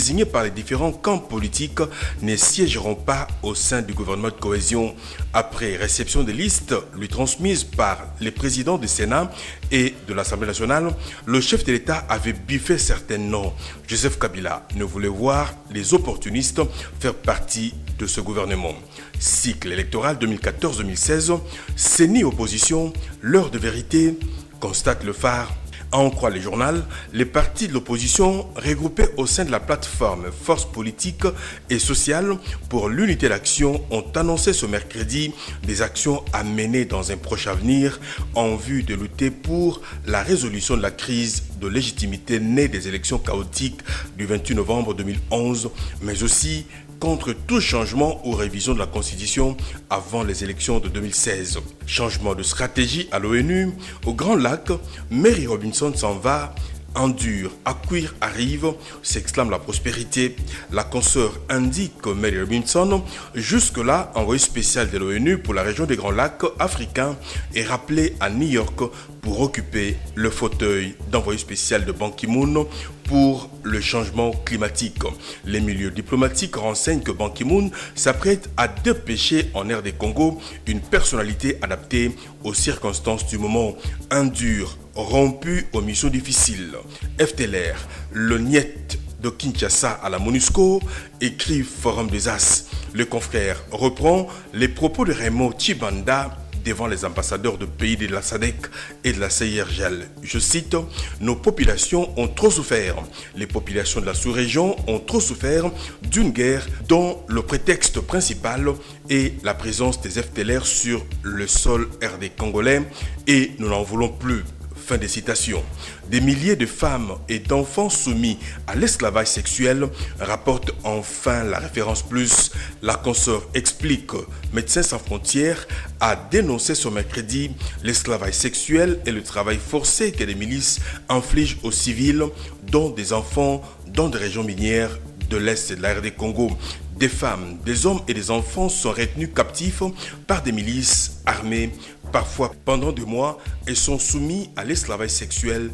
désignés par les différents camps politiques ne siégeront pas au sein du gouvernement de cohésion. Après réception des listes lui transmises par les présidents du Sénat et de l'Assemblée nationale, le chef de l'État avait biffé certains noms. Joseph Kabila ne voulait voir les opportunistes faire partie de ce gouvernement. Cycle électoral 2014-2016, CENI opposition, l'heure de vérité, constate le phare. À en croire les journaux, les partis de l'opposition regroupés au sein de la plateforme Force politique et sociale pour l'unité d'action ont annoncé ce mercredi des actions à mener dans un proche avenir en vue de lutter pour la résolution de la crise de légitimité née des élections chaotiques du 28 novembre 2011, mais aussi contre tout changement ou révision de la Constitution avant les élections de 2016. Changement de stratégie à l'ONU, au Grand Lac, Mary Robinson s'en va, endure, Acquire arrive, s'exclame la prospérité. La consoeur indique Mary Robinson, jusque-là envoyé spécial de l'ONU pour la région des Grands Lacs africains, est rappelé à New York pour occuper le fauteuil d'envoyé spécial de Ban Ki-moon pour le changement climatique. Les milieux diplomatiques renseignent que Ban Ki-moon s'apprête à dépêcher en air des Congo une personnalité adaptée aux circonstances du moment, un dur, rompu aux missions difficiles. FTLR, le niet de Kinshasa à la MONUSCO, écrit Forum des As. Le confrère reprend les propos de Raymond Tchibanda devant les ambassadeurs de pays de la SADC et de la CIRGL. Je cite, « Nos populations ont trop souffert. Les populations de la sous-région ont trop souffert d'une guerre dont le prétexte principal est la présence des FTLR sur le sol RD congolais et nous n'en voulons plus. » Fin de citation. Des milliers de femmes et d'enfants soumis à l'esclavage sexuel rapporte enfin la référence plus. La consoeur explique que Médecins sans frontières a dénoncé ce mercredi l'esclavage sexuel et le travail forcé que les milices infligent aux civils, dont des enfants dans des régions minières de l'Est et de la RD Congo. Des femmes, des hommes et des enfants sont retenus captifs par des milices armées, parfois pendant des mois, et sont soumis à l'esclavage sexuel